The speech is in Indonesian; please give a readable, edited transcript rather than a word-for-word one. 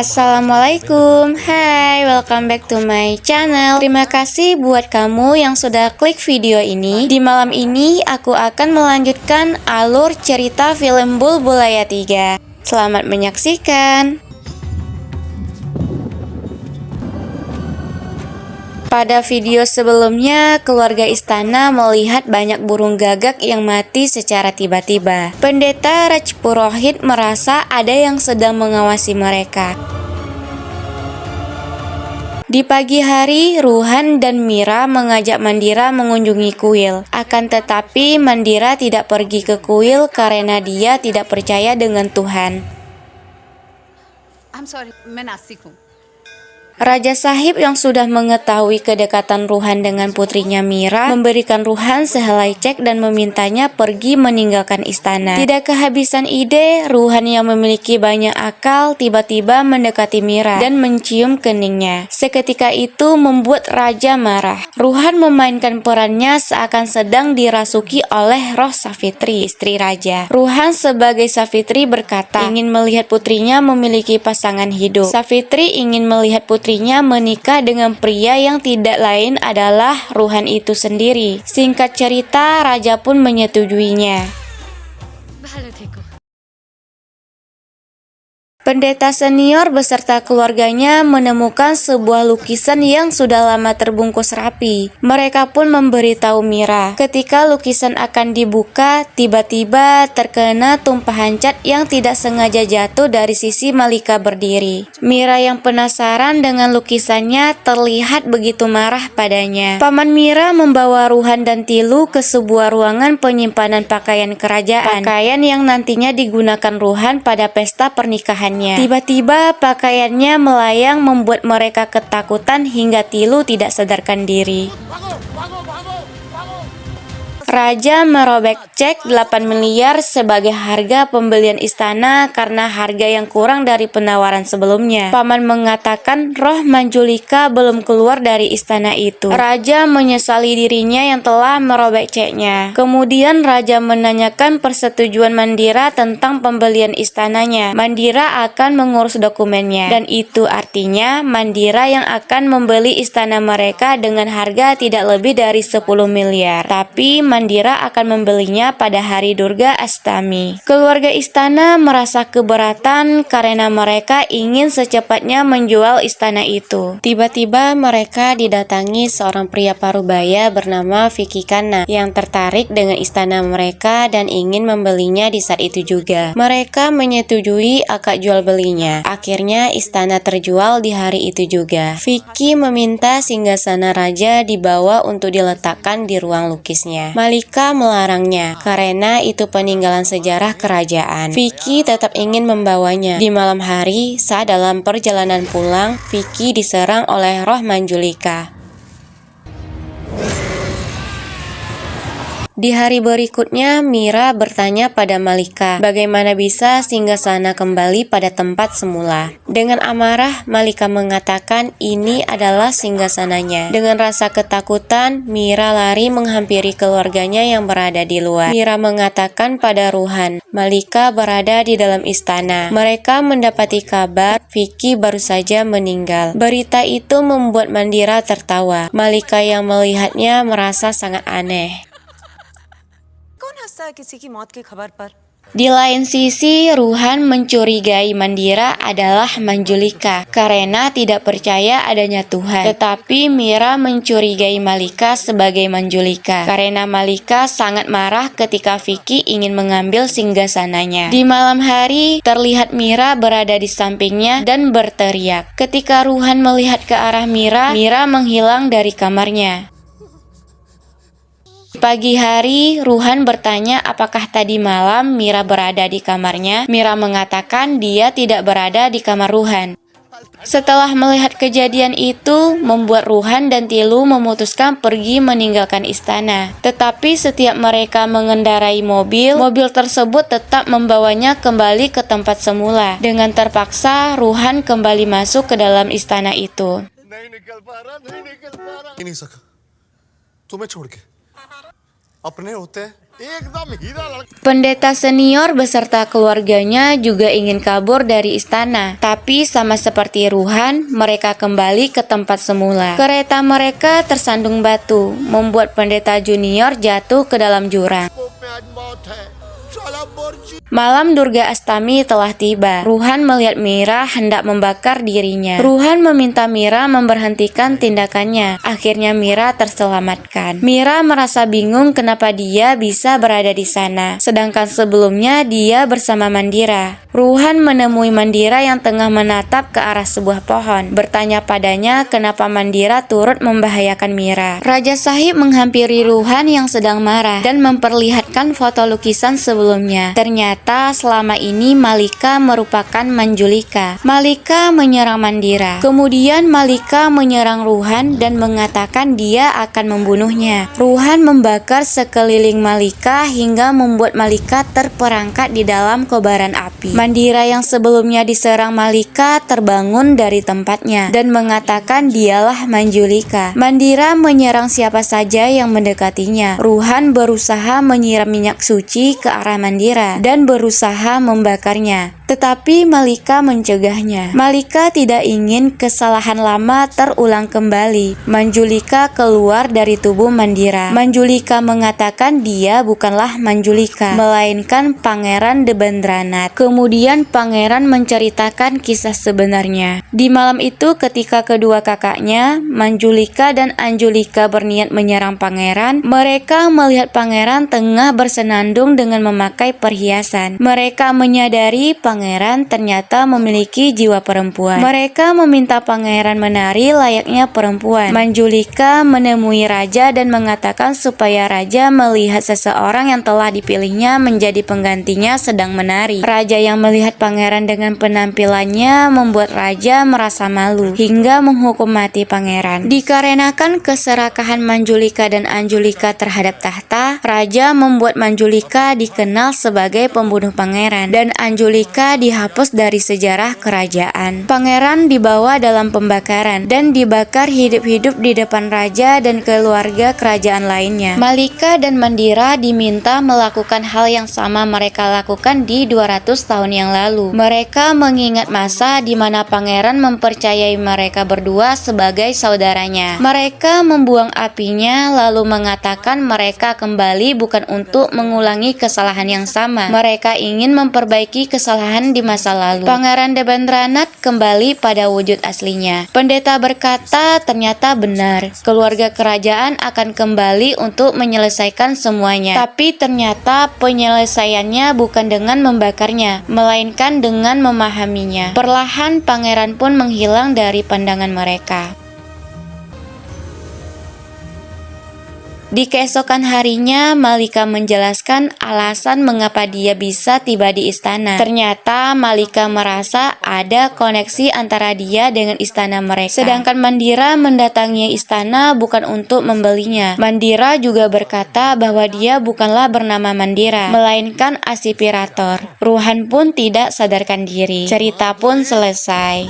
Assalamualaikum, hai, welcome back to my channel. Terima kasih buat kamu yang sudah klik video ini. Di malam ini aku akan melanjutkan alur cerita film Bulbulaya 3. Selamat menyaksikan. Pada video sebelumnya, keluarga istana melihat banyak burung gagak yang mati secara tiba-tiba. Pendeta Rajpurohit merasa ada yang sedang mengawasi mereka. Di pagi hari, Ruhan dan Mira mengajak Mandira mengunjungi kuil. Akan tetapi, Mandira tidak pergi ke kuil karena dia tidak percaya dengan Tuhan. I'm sorry, मैं नास्तिक हूँ. Raja Sahib yang sudah mengetahui kedekatan Ruhan dengan putrinya Mira memberikan Ruhan sehelai cek dan memintanya pergi meninggalkan istana. Tidak kehabisan ide, Ruhan yang memiliki banyak akal tiba-tiba mendekati Mira dan mencium keningnya. Seketika itu membuat Raja marah. Ruhan memainkan perannya seakan sedang dirasuki oleh roh Safitri, istri Raja. Ruhan sebagai Safitri berkata ingin melihat putrinya memiliki pasangan hidup. Safitri ingin melihat putrinya menikah dengan pria yang tidak lain adalah Ruhan itu sendiri. Singkat cerita, Raja pun menyetujuinya. Pendeta senior beserta keluarganya menemukan sebuah lukisan yang sudah lama terbungkus rapi. Mereka pun memberitahu Mira. Ketika lukisan akan dibuka, tiba-tiba terkena tumpahan cat yang tidak sengaja jatuh dari sisi Malika berdiri. Mira yang penasaran dengan lukisannya terlihat begitu marah padanya. Paman Mira membawa Ruhan dan Tilu ke sebuah ruangan penyimpanan pakaian kerajaan. Pakaian yang nantinya digunakan Ruhan pada pesta pernikahan. Tiba-tiba pakaiannya melayang membuat mereka ketakutan hingga Tilu tidak sadarkan diri. Raja merobek cek 8 miliar sebagai harga pembelian istana karena harga yang kurang dari penawaran sebelumnya. Paman mengatakan roh Manjulika belum keluar dari istana itu. Raja menyesali dirinya yang telah merobek ceknya. Kemudian Raja menanyakan persetujuan Mandira tentang pembelian istananya. Mandira akan mengurus dokumennya. Dan itu artinya Mandira yang akan membeli istana mereka dengan harga tidak lebih dari 10 miliar. Tapi Mandira akan membelinya pada hari Durga Astami. Keluarga istana merasa keberatan karena mereka ingin secepatnya menjual istana itu. Tiba-tiba mereka didatangi seorang pria parubaya bernama Vicky Khanna yang tertarik dengan istana mereka dan ingin membelinya di saat itu juga. Mereka menyetujui akad jual belinya. Akhirnya istana terjual di hari itu juga. Vicky meminta singgasana raja dibawa untuk diletakkan di ruang lukisnya. Malika melarangnya karena itu peninggalan sejarah kerajaan. Vicky tetap ingin membawanya. Di malam hari, saat dalam perjalanan pulang, Vicky diserang oleh roh Manjulika. Di hari berikutnya, Mira bertanya pada Malika, bagaimana bisa singgasana kembali pada tempat semula. Dengan amarah, Malika mengatakan ini adalah singgasananya. Dengan rasa ketakutan, Mira lari menghampiri keluarganya yang berada di luar. Mira mengatakan pada Ruhan, Malika berada di dalam istana. Mereka mendapati kabar Vicky baru saja meninggal. Berita itu membuat Mandira tertawa. Malika yang melihatnya merasa sangat aneh. Di lain sisi, Ruhan mencurigai Mandira adalah Manjulika karena tidak percaya adanya Tuhan. Tetapi Mira mencurigai Malika sebagai Manjulika karena Malika sangat marah ketika Vicky ingin mengambil singgasananya. Di malam hari, terlihat Mira berada di sampingnya dan berteriak. Ketika Ruhan melihat ke arah Mira, Mira menghilang dari kamarnya. Pagi hari, Ruhan bertanya apakah tadi malam Mira berada di kamarnya. Mira mengatakan dia tidak berada di kamar Ruhan. Setelah melihat kejadian itu, membuat Ruhan dan Tilu memutuskan pergi meninggalkan istana. Tetapi setiap mereka mengendarai mobil, mobil tersebut tetap membawanya kembali ke tempat semula. Dengan terpaksa, Ruhan kembali masuk ke dalam istana itu. अपने होते Pendeta senior beserta keluarganya juga ingin kabur dari istana, tapi sama seperti Ruhan, mereka kembali ke tempat semula. Kereta mereka tersandung batu, membuat pendeta junior jatuh ke dalam jurang. Malam Durga Astami telah tiba. Ruhan melihat Mira hendak membakar dirinya. Ruhan meminta Mira memberhentikan tindakannya. Akhirnya Mira terselamatkan. Mira merasa bingung kenapa dia bisa berada di sana, sedangkan sebelumnya dia bersama Mandira. Ruhan menemui Mandira yang tengah menatap ke arah sebuah pohon, bertanya padanya kenapa Mandira turut membahayakan Mira. Raja Sahib menghampiri Ruhan yang sedang marah dan memperlihatkan foto lukisan sebelumnya. Ternyata selama ini Malika merupakan Manjulika. Malika menyerang Mandira. Kemudian Malika menyerang Ruhan dan mengatakan dia akan membunuhnya. Ruhan membakar sekeliling Malika hingga membuat Malika terperangkap di dalam kobaran api. Mandira yang sebelumnya diserang Malika terbangun dari tempatnya dan mengatakan dialah Manjulika. Mandira menyerang siapa saja yang mendekatinya. Ruhan berusaha menyiram minyak suci ke arah Mandira dan berusaha membakarnya. Tetapi Malika mencegahnya. Malika tidak ingin kesalahan lama terulang kembali. Manjulika keluar dari tubuh Mandira. Manjulika mengatakan dia bukanlah Manjulika, melainkan Pangeran Debendranath. Kemudian pangeran menceritakan kisah sebenarnya. Di malam itu ketika kedua kakaknya, Manjulika dan Anjulika berniat menyerang pangeran, mereka melihat pangeran tengah bersenandung dengan memakai perhiasan. Mereka menyadari pangeran ternyata memiliki jiwa perempuan. Mereka meminta pangeran menari layaknya perempuan. Manjulika menemui raja dan mengatakan supaya raja melihat seseorang yang telah dipilihnya menjadi penggantinya sedang menari. Raja yang melihat pangeran dengan penampilannya membuat raja merasa malu hingga menghukum mati pangeran. Dikarenakan keserakahan Manjulika dan Anjulika terhadap tahta, raja membuat Manjulika dikenal sebagai pembunuh pangeran dan Anjulika dihapus dari sejarah kerajaan. Pangeran dibawa dalam pembakaran dan dibakar hidup-hidup di depan raja dan keluarga kerajaan lainnya. Malika dan Mandira diminta melakukan hal yang sama mereka lakukan di 200 tahun yang lalu. Mereka mengingat masa di mana pangeran mempercayai mereka berdua sebagai saudaranya. Mereka membuang apinya lalu mengatakan mereka kembali bukan untuk mengulangi kesalahan yang sama. Mereka ingin memperbaiki kesalahan di masa lalu. Pangeran Debendranath kembali pada wujud aslinya. Pendeta berkata ternyata benar. Keluarga kerajaan akan kembali untuk menyelesaikan semuanya. Tapi ternyata penyelesaiannya bukan dengan membakarnya, melainkan dengan memahaminya. Perlahan pangeran pun menghilang dari pandangan mereka. Di keesokan harinya, Malika menjelaskan alasan mengapa dia bisa tiba di istana. Ternyata Malika merasa ada koneksi antara dia dengan istana mereka. Sedangkan Mandira mendatangi istana bukan untuk membelinya. Mandira juga berkata bahwa dia bukanlah bernama Mandira, melainkan Asipirator. Ruhan pun tidak sadarkan diri. Cerita pun selesai.